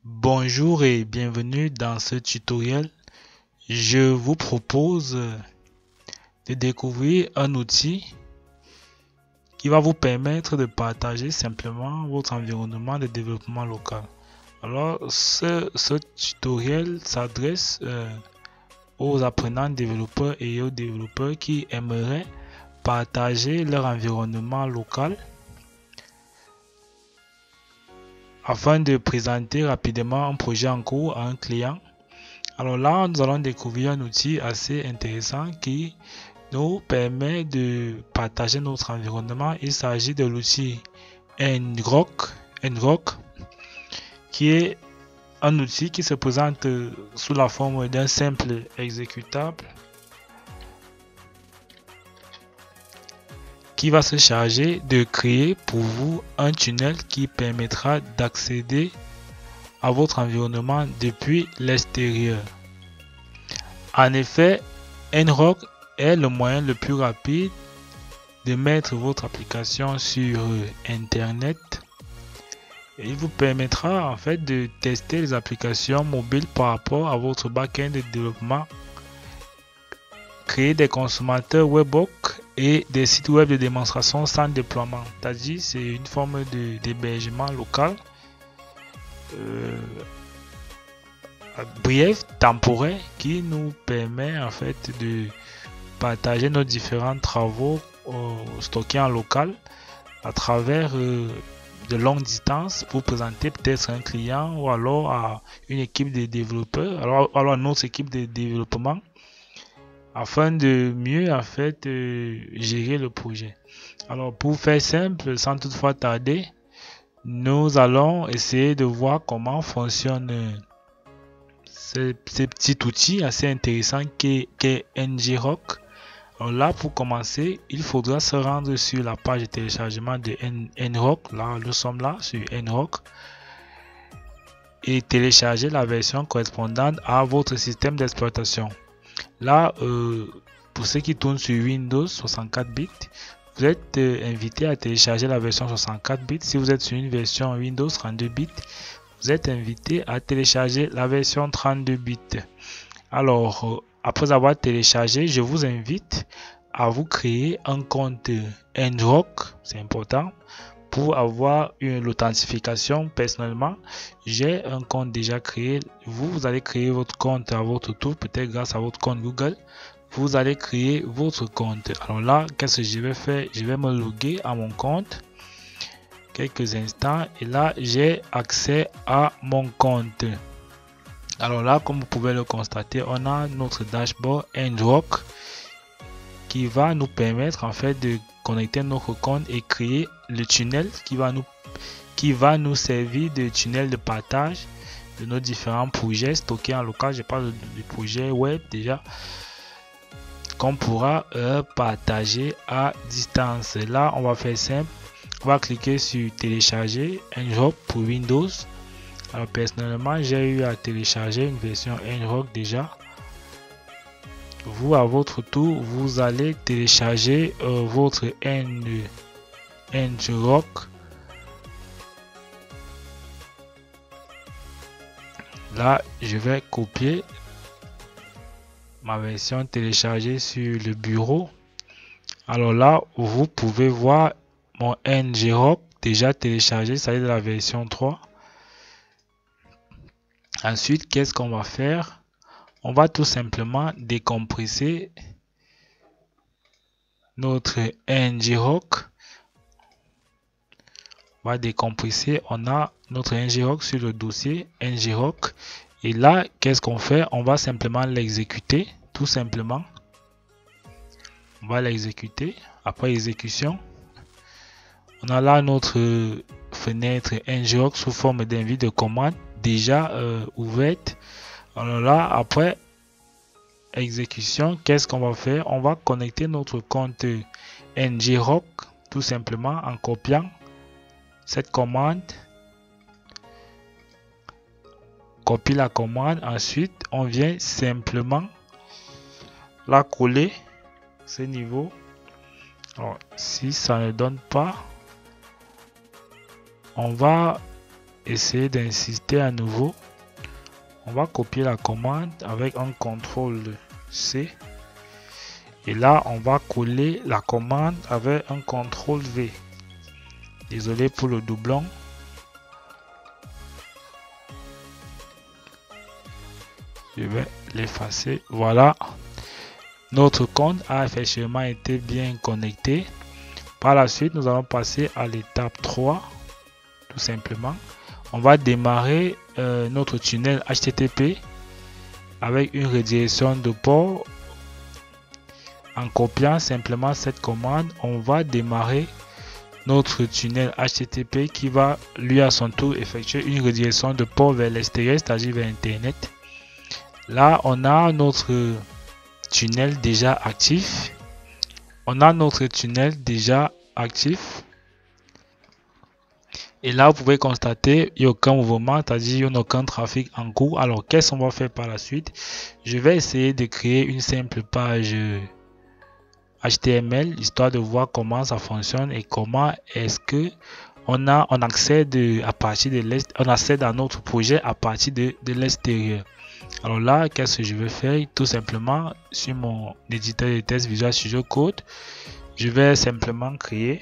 Bonjour et bienvenue dans ce tutoriel. Je vous propose de découvrir un outil qui va vous permettre de partager simplement votre environnement de développement local. Alors, ce tutoriel s'adresse aux apprenants développeurs et aux développeurs qui aimeraient partager leur environnement local afin de présenter rapidement un projet en cours à un client. Alors là, nous allons découvrir un outil assez intéressant qui nous permet de partager notre environnement. Il s'agit de l'outil Ngrok, qui est un outil qui se présente sous la forme d'un simple exécutable qui va se charger de créer pour vous un tunnel qui permettra d'accéder à votre environnement depuis l'extérieur. En effet, Ngrok est le moyen le plus rapide de mettre votre application sur Internet. Et il vous permettra en fait de tester les applications mobiles par rapport à votre back-end de développement, créer des consommateurs webhook et des sites web de démonstration sans déploiement. C'est-à-dire, c'est une forme d'hébergement local. Bref, temporaire, qui nous permet en fait de partager nos différents travaux stockés en local à travers de longues distances pour présenter peut-être un client ou alors à une équipe de développeurs, alors à notre équipe de développement afin de mieux en fait gérer le projet. Alors pour faire simple, sans toutefois tarder, nous allons essayer de voir comment fonctionne ce petit outil assez intéressant qu'est Ngrok. Alors là, pour commencer, il faudra se rendre sur la page de téléchargement de Ngrok. Là, nous sommes là sur Ngrok et télécharger la version correspondante à votre système d'exploitation. Là, pour ceux qui tournent sur Windows 64 bits, vous êtes invité à télécharger la version 64 bits. Si vous êtes sur une version Windows 32 bits, vous êtes invité à télécharger la version 32 bits. Alors, après avoir téléchargé, je vous invite à vous créer un compte Ngrok, c'est important, pour avoir l'authentification. Personnellement, j'ai un compte déjà créé. Vous allez créer votre compte à votre tour, peut-être grâce à votre compte Google. Vous allez créer votre compte. Alors là, qu'est-ce que je vais faire? Je vais me loguer à mon compte quelques instants et là, j'ai accès à mon compte. Alors là, comme vous pouvez le constater, on a notre dashboard Ngrok qui va nous permettre en fait de connecter notre compte et créer le tunnel qui va nous servir de tunnel de partage de nos différents projets stockés en local. Je parle du projet web déjà qu'on pourra partager à distance. Là, on va faire simple. On va cliquer sur télécharger Ngrok pour Windows. Alors personnellement, j'ai eu à télécharger une version Ngrok déjà. Vous, à votre tour, vous allez télécharger votre Ngrok. Là, je vais copier ma version téléchargée sur le bureau. Alors là, vous pouvez voir mon Ngrok déjà téléchargé, ça est de la version 3. Ensuite, qu'est-ce qu'on va faire? On va tout simplement décompresser notre Ngrok. On va décompresser. On a notre Ngrok sur le dossier Ngrok. Et là, qu'est-ce qu'on fait? On va simplement l'exécuter, tout simplement. On va l'exécuter. Après exécution, on a là notre fenêtre Ngrok sous forme d'invite de commande déjà ouverte. Alors là, après exécution, qu'est-ce qu'on va faire? On va connecter notre compte Ngrok tout simplement en copiant cette commande. Copie la commande. Ensuite, on vient simplement la coller ce niveau. Alors, si ça ne donne pas, on va essayer d'insister à nouveau. On va copier la commande avec un CTRL C. Et là, on va coller la commande avec un CTRL V. Désolé pour le doublon. Je vais l'effacer. Voilà. Notre compte a effectivement été bien connecté. Par la suite, nous allons passer à l'étape 3. Tout simplement. On va démarrer notre tunnel HTTP avec une redirection de port. En copiant simplement cette commande, on va démarrer notre tunnel HTTP qui va lui à son tour effectuer une redirection de port vers l'extérieur, c'est-à-dire vers Internet. Là, on a notre tunnel déjà actif. Et là, vous pouvez constater il n'y a aucun mouvement, c'est-à-dire il n'y a aucun trafic en cours. Alors, qu'est-ce qu'on va faire par la suite? Je vais essayer de créer une simple page HTML, histoire de voir comment ça fonctionne et comment est-ce que on accède à partir de l'est, on accède à notre projet à partir de l'extérieur. Alors là, qu'est-ce que je vais faire? Tout simplement, sur mon éditeur de test Visual Studio Code, je vais simplement créer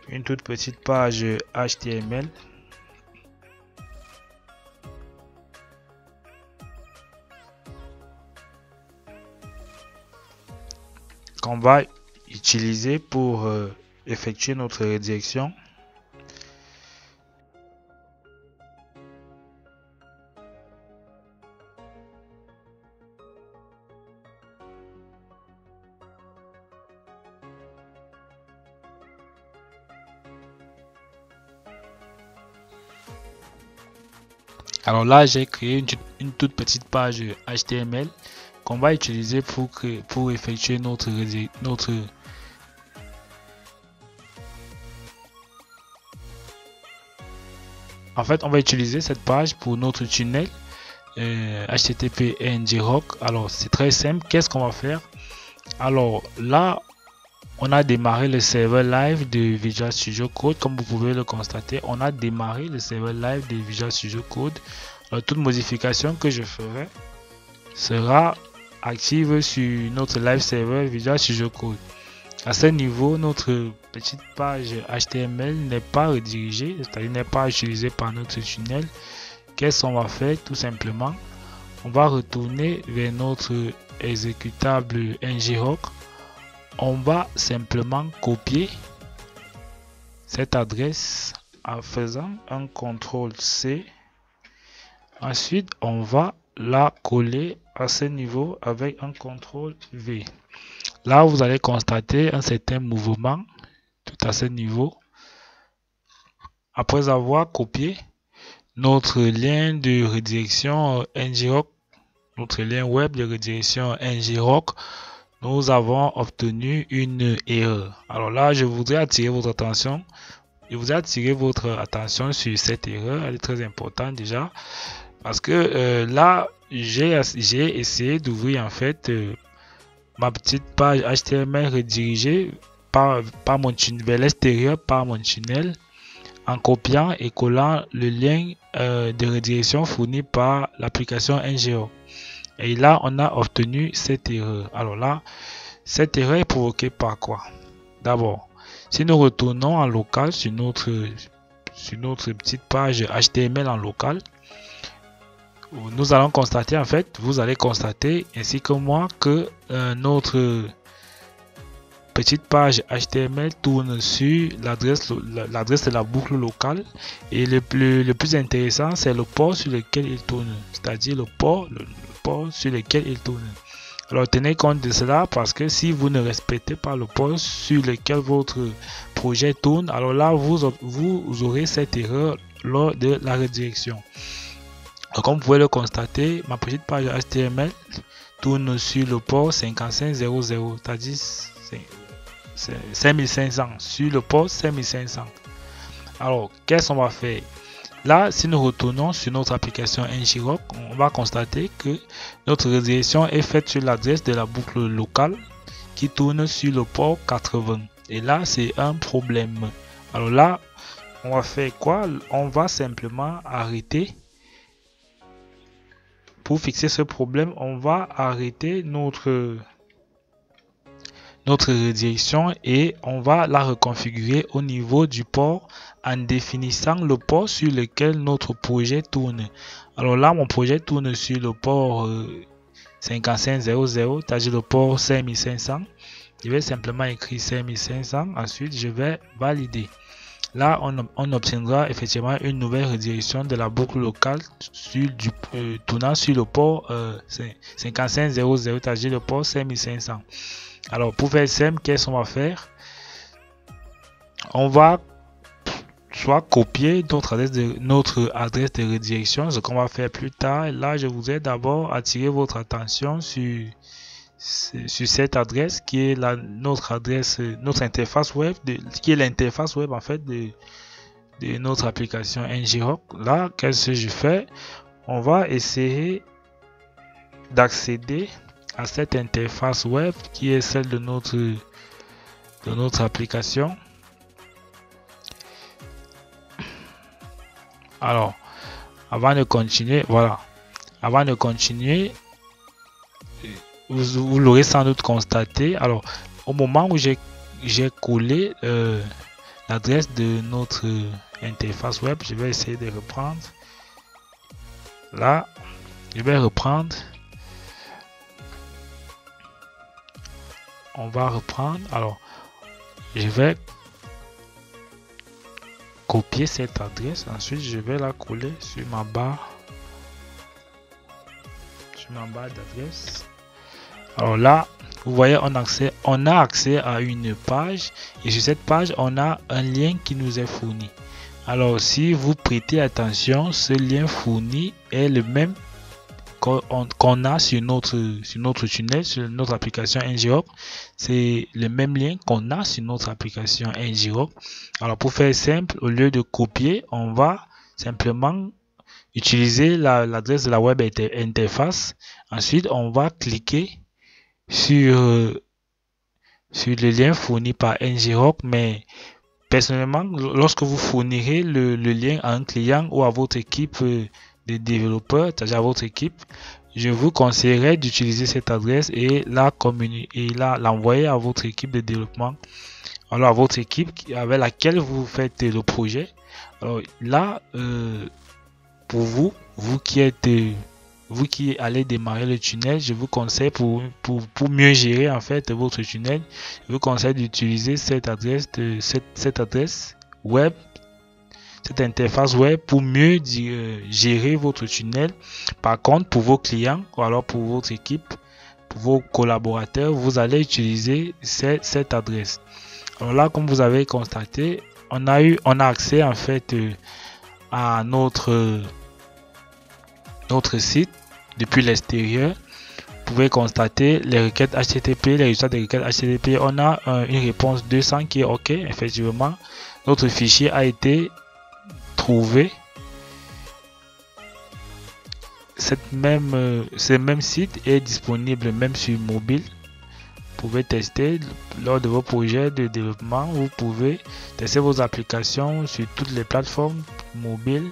une toute petite page HTML. Qu'on va utiliser pour effectuer notre redirection. Alors là, j'ai créé une toute petite page HTML qu'on va utiliser pour effectuer notre en fait, on va utiliser cette page pour notre tunnel HTTP ngrok. Alors, c'est très simple. Qu'est-ce qu'on va faire? Alors là, on a démarré le serveur live de Visual Studio Code. Comme vous pouvez le constater, on a démarré le serveur live de Visual Studio Code. Alors, toute modification que je ferai sera active sur notre live server Visual Studio Code. À ce niveau, notre petite page HTML n'est pas redirigée, c'est-à-dire n'est pas utilisée par notre tunnel. Qu'est-ce qu'on va faire? Tout simplement, on va retourner vers notre exécutable ngrok. On va simplement copier cette adresse en faisant un CTRL-C. Ensuite, on va la coller à ce niveau avec un CTRL-V. Là, vous allez constater un certain mouvement tout à ce niveau. Après avoir copié notre lien de redirection ngrok, notre lien web de redirection ngrok, nous avons obtenu une erreur. Alors là, je voudrais attirer votre attention. Sur cette erreur. Elle est très importante déjà. Parce que là, j'ai essayé d'ouvrir en fait ma petite page HTML redirigée par mon tunnel, vers l'extérieur par mon tunnel, en copiant et collant le lien de redirection fourni par l'application ngrok. Et là, on a obtenu cette erreur. Alors là, cette erreur est provoquée par quoi? D'abord, si nous retournons en local sur notre petite page HTML en local, nous allons constater, en fait, vous allez constater ainsi que moi que notre petite page HTML tourne sur l'adresse de la boucle locale, et le plus intéressant, c'est le port sur lequel il tourne, c'est-à-dire le port sur lequel il tourne. Alors tenez compte de cela, parce que si vous ne respectez pas le port sur lequel votre projet tourne, alors là vous aurez cette erreur lors de la redirection. Donc, comme vous pouvez le constater, ma petite page HTML tourne sur le port 5500, c'est-à-dire 5500, sur le port 5500. Alors, qu'est-ce qu'on va faire? Là, si nous retournons sur notre application ngrok, on va constater que notre redirection est faite sur l'adresse de la boucle locale qui tourne sur le port 80. Et là, c'est un problème. Alors là, on va faire quoi? On va simplement arrêter. Pour fixer ce problème, on va arrêter notre redirection et on va la reconfigurer au niveau du port en définissant le port sur lequel notre projet tourne. Alors là, mon projet tourne sur le port 5500, c'est-à-dire le port 5500. Je vais simplement écrire 5500. Ensuite, je vais valider. Là, on obtiendra effectivement une nouvelle redirection de la boucle locale tournant sur le port 5500, c'est-à-dire le port 5500. Alors, pour faire simple, qu'est-ce qu'on va faire? On va soit copier notre adresse de redirection, ce qu'on va faire plus tard. Là, je voudrais d'abord attirer votre attention sur cette adresse qui est notre interface web, qui est l'interface web en fait de notre application Ngrok. Là, qu'est-ce que je fais? On va essayer d'accéder à cette interface web qui est celle de notre application. Alors, avant de continuer, voilà. Avant de continuer, vous l'aurez sans doute constaté. Alors, au moment où j'ai collé l'adresse de notre interface web, je vais essayer de reprendre. Là, je vais reprendre. On va reprendre. Alors, je vais copier cette adresse. Ensuite, je vais la coller sur ma barre d'adresse. Alors là, vous voyez, on a accès à une page et sur cette page, on a un lien qui nous est fourni. Alors, si vous prêtez attention, ce lien fourni est le même qu'on a sur notre tunnel, sur notre application Ngrok. C'est le même lien qu'on a sur notre application Ngrok. Alors, pour faire simple, au lieu de copier, on va simplement utiliser l'adresse de la web interface. Ensuite, on va cliquer sur le lien fourni par Ngrok, mais personnellement, lorsque vous fournirez le lien à un client ou à votre équipe de développeurs, c'est-à-dire à votre équipe, je vous conseillerais d'utiliser cette adresse et l'envoyer à votre équipe de développement, alors à votre équipe avec laquelle vous faites le projet. Alors là, pour vous qui allez démarrer le tunnel, je vous conseille pour mieux gérer en fait votre tunnel, je vous conseille d'utiliser cette adresse web, cette interface web pour mieux gérer votre tunnel. Par contre, pour vos clients ou alors pour votre équipe, pour vos collaborateurs, vous allez utiliser cette adresse. Alors là, comme vous avez constaté, on a accès en fait à notre site depuis l'extérieur. Vous pouvez constater les requêtes HTTP, les résultats des requêtes HTTP. On a une réponse 200 qui est OK. Effectivement, notre fichier a été trouvé. Ce même site est disponible même sur mobile. Vous pouvez tester lors de vos projets de développement. Vous pouvez tester vos applications sur toutes les plateformes mobiles,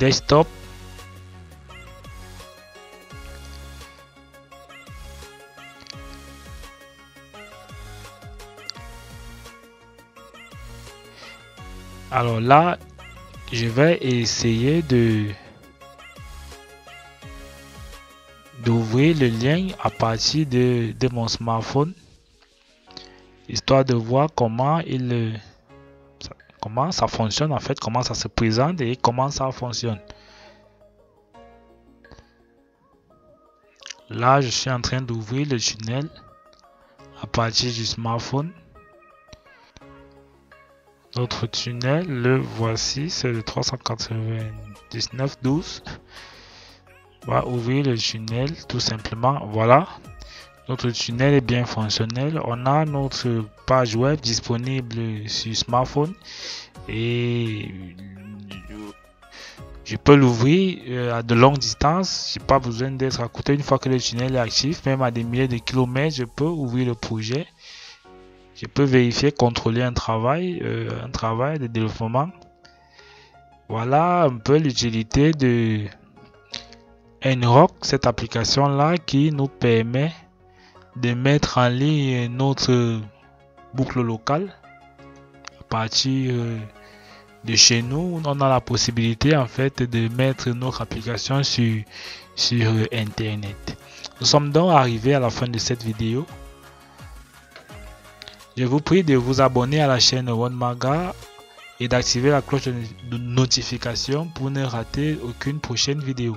desktop. Alors là, je vais essayer d'ouvrir le lien à partir de mon smartphone, histoire de voir comment ça fonctionne en fait, comment ça se présente et comment ça fonctionne. Là, je suis en train d'ouvrir le tunnel à partir du smartphone. Notre tunnel, le voici, c'est le 399.12. On va ouvrir le tunnel tout simplement. Voilà, notre tunnel est bien fonctionnel. On a notre page web disponible sur smartphone et je peux l'ouvrir à de longues distances. J'ai pas besoin d'être à côté. Une fois que le tunnel est actif, même à des milliers de kilomètres, je peux ouvrir le projet Je peux vérifier, contrôler un travail de développement. Voilà un peu l'utilité de Nrock, cette application là qui nous permet de mettre en ligne notre boucle locale à partir de chez nous. On a la possibilité en fait de mettre notre application sur internet. Nous sommes donc arrivés à la fin de cette vidéo. Je vous prie de vous abonner à la chaîne OneMaga et d'activer la cloche de notification pour ne rater aucune prochaine vidéo.